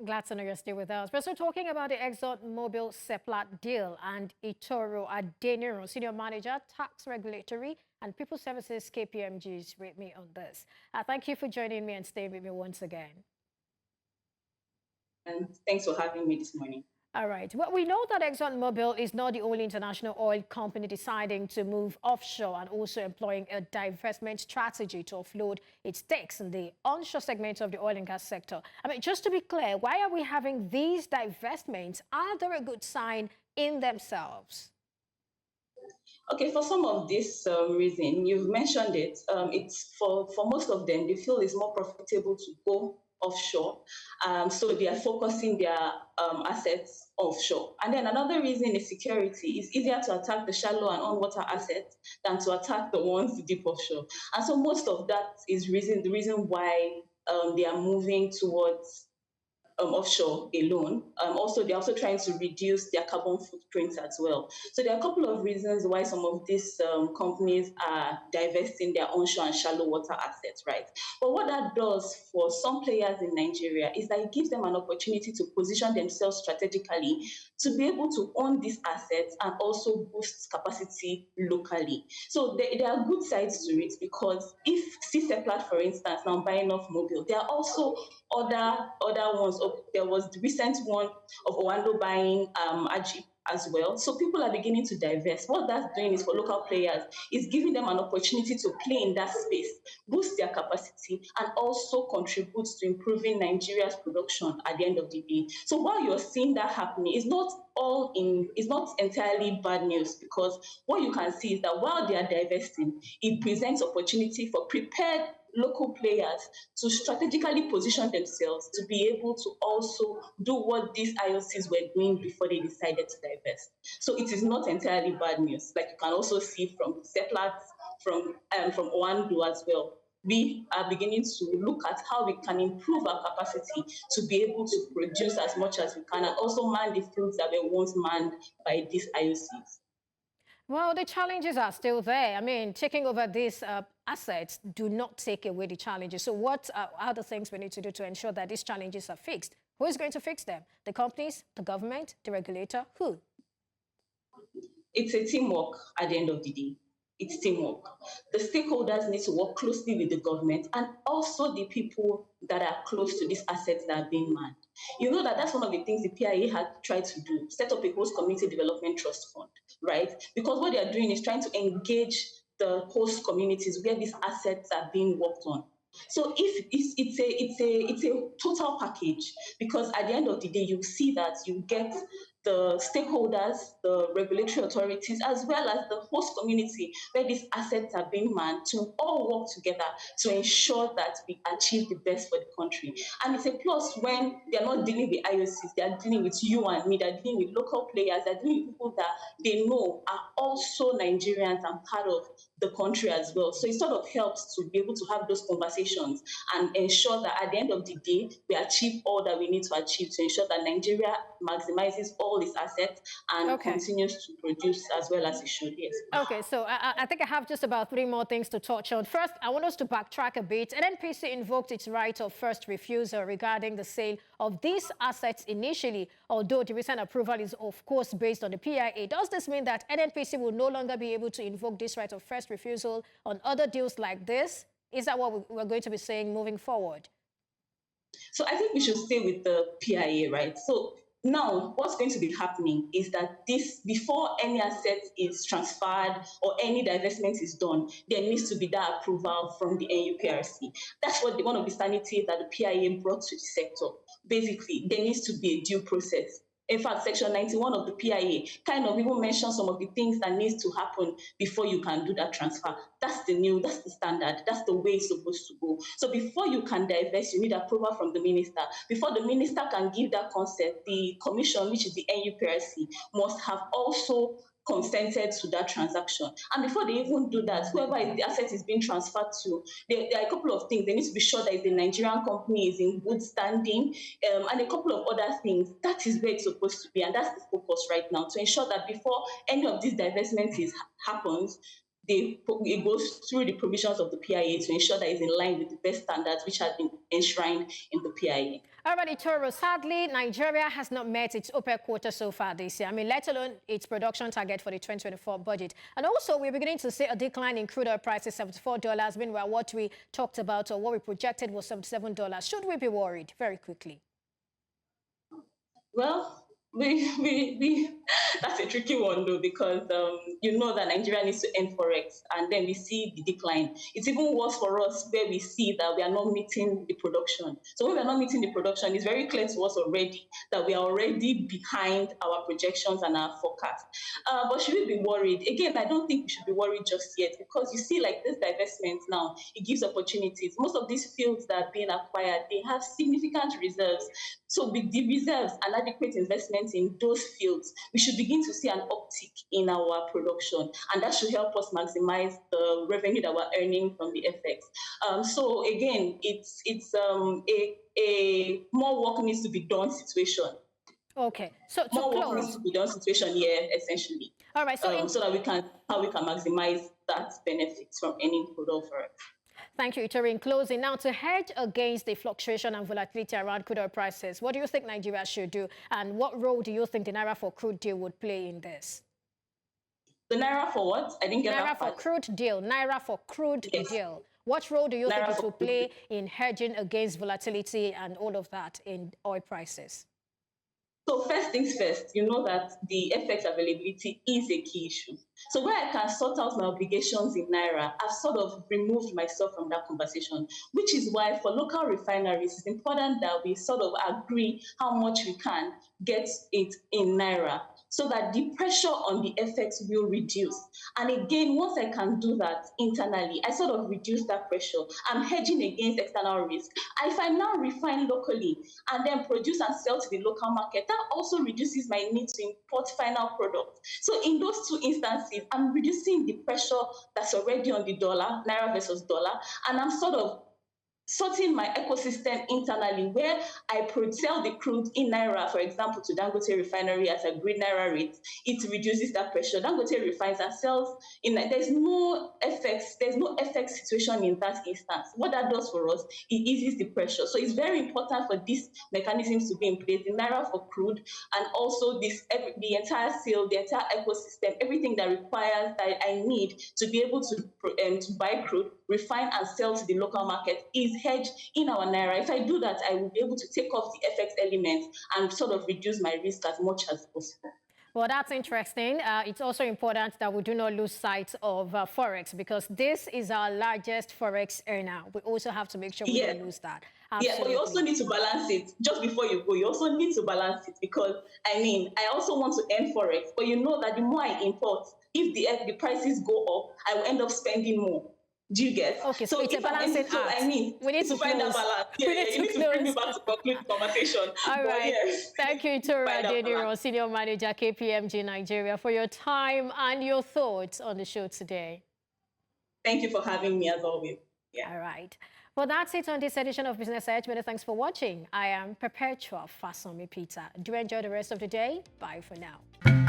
Glad to know you're still with us. We're still talking about the ExxonMobil-Seplat deal and Itoro Adeniran, Senior Manager, Tax Regulatory and People Services KPMG is with me on this. Thank you for joining me and staying with me once again. And thanks for having me this morning. All right. Well, we know that ExxonMobil is not the only international oil company deciding to move offshore and also employing a divestment strategy to offload its stakes in the onshore segment of the oil and gas sector. I mean, just to be clear, why are we having these divestments? Are they a good sign in themselves? Okay, for some of this reason, you've mentioned it. It's for most of them, they feel it's more profitable to go offshore. So they are focusing their assets offshore. And then another reason is security. It's easier to attack the shallow and on-water assets than to attack the ones deep offshore. And so most of that is the reason why they are moving towards offshore alone. They're also trying to reduce their carbon footprint as well. So there are a couple of reasons why some of these companies are divesting their onshore and shallow water assets, right? But what that does for some players in Nigeria is that it gives them an opportunity to position themselves strategically to be able to own these assets and also boost capacity locally. So there are good sides to it because if Seplat, for instance, now buying off Mobil, there are also other ones. There was the recent one of Owando buying Ajib as well. So people are beginning to divest. What that's doing is for local players, is giving them an opportunity to play in that space, boost their capacity, and also contribute to improving Nigeria's production at the end of the day. So while you're seeing that happening, it's not entirely bad news because what you can see is that while they are divesting, it presents opportunity for prepared local players to strategically position themselves to be able to also do what these IOCs were doing before they decided to divest. So it is not entirely bad news. Like you can also see from Seplat, from Oando as well. We are beginning to look at how we can improve our capacity to be able to produce as much as we can and also man the fields that were once manned by these IOCs. Well, the challenges are still there. I mean, taking over these assets do not take away the challenges. So what are the things we need to do to ensure that these challenges are fixed? Who is going to fix them? The companies, the government, the regulator? Who? It's a teamwork at the end of the day. It's teamwork. The stakeholders need to work closely with the government and also the people that are close to these assets that are being manned. You know that that's one of the things the PIA had tried to do, set up a host community development trust fund, right? Because what they are doing is trying to engage the host communities where these assets are being worked on. So if it's a total package because at the end of the day you see that you get the stakeholders, the regulatory authorities, as well as the host community where these assets are being manned to all work together to ensure that we achieve the best for the country. And it's a plus when they're not dealing with IOCs, they're dealing with you and me, they're dealing with local players, they're dealing with people that they know are also Nigerians and part of the country as well. So it sort of helps to be able to have those conversations and ensure that at the end of the day, we achieve all that we need to achieve to ensure that Nigeria maximizes all its assets and continues to produce as well as it should. Yes. Okay, so I think I have just about 3 more things to touch on. First, I want us to backtrack a bit. NNPC invoked its right of first refusal regarding the sale of these assets initially, although the recent approval is, of course, based on the PIA. Does this mean that NNPC will no longer be able to invoke this right of first refusal on other deals like this? Is that what we're going to be saying moving forward? So I think we should stay with the PIA, right? So now, what's going to be happening is that this, before any asset is transferred or any divestment is done, there needs to be that approval from the NUPRC. That's one of the sanity that the PIA brought to the sector. Basically, there needs to be a due process. In fact, Section 91 of the PIA kind of even mentions some of the things that needs to happen before you can do that transfer. That's the standard. That's the way it's supposed to go. So before you can divest, you need approval from the minister. Before the minister can give that consent, the commission, which is the NUPRC, must have also consented to that transaction. And before they even do that, whoever the asset is being transferred to, there are a couple of things. They need to be sure that the Nigerian company is in good standing, and a couple of other things. That is where it's supposed to be, and that's the focus right now, to ensure that before any of these divestments happens, it goes through the provisions of the PIA to ensure that it's in line with the best standards which have been enshrined in the PIA. All right, Itoro, sadly, Nigeria has not met its OPEC quota so far this year. I mean, let alone its production target for the 2024 budget. And also, we're beginning to see a decline in crude oil prices, $74. Meanwhile, what we talked about or what we projected was $77. Should we be worried? Very quickly. Well, that's a tricky one though, because you know that Nigeria needs to end forex, and then we see the decline. It's even worse for us where we see that we are not meeting the production. So when we are not meeting the production, it's very clear to us already that we are already behind our projections and our forecast. But should we be worried? Again, I don't think we should be worried just yet, because you see, like this divestment now, it gives opportunities. Most of these fields that are being acquired, they have significant reserves. So with the reserves and adequate investment in those fields, we should begin to see an uptick in our production, and that should help us maximize the revenue that we're earning from the FX. So again, it's a more work needs to be done situation. Okay, so to more close, work needs to be done situation here, essentially. All right, so that we can maximize that benefits from any product for it. Thank you, Itoro. In closing, now to hedge against the fluctuation and volatility around crude oil prices, what do you think Nigeria should do? And what role do you think the Naira for crude deal would play in this? The Naira for what? I didn't get Naira that for part. crude deal. Naira for crude deal. What role do you think it will play in hedging against volatility and all of that in oil prices? So first things first, you know that the FX availability is a key issue. So where I can sort out my obligations in Naira, I've sort of removed myself from that conversation, which is why for local refineries, it's important that we sort of agree how much we can get it in Naira, so that the pressure on the FX will reduce. And again, once I can do that internally, I sort of reduce that pressure. I'm hedging against external risk. And if I now refine locally and then produce and sell to the local market, that also reduces my need to import final products. So in those two instances, I'm reducing the pressure that's already on the dollar, Naira versus dollar, and I'm sort of sorting my ecosystem internally, where I sell the crude in Naira, for example, to Dangote refinery at a green Naira rate. It reduces that pressure. Dangote refines and sells in. There's no FX situation in that instance. What that does for us, it eases the pressure. So it's very important for these mechanisms to be in place, the Naira for crude, and also the entire sale, the entire ecosystem, everything that requires that I need to be able to buy crude, refine and sell to the local market is hedged in our Naira. If I do that, I will be able to take off the FX elements and sort of reduce my risk as much as possible. Well, that's interesting. It's also important that we do not lose sight of Forex, because this is our largest Forex earner. We also have to make sure we don't lose that. Absolutely. Yeah, but you also need to balance it. Just before you go, you also need to balance it, because, I mean, I also want to earn Forex, but you know that the more I import, if the prices go up, I will end up spending more. Do you get? Okay, so it's a balancing act. I mean, we need to find that balance. Yeah, you need to bring me back to conclude the conversation. All right. Yes. Thank you, Itoro Adeniran, Senior Manager, KPMG Nigeria, for your time and your thoughts on the show today. Thank you for having me, as always. Yeah. All right. Well, that's it on this edition of Business Edge. Many thanks for watching. I am Perpetua Fasomi Peter. Do enjoy the rest of the day. Bye for now.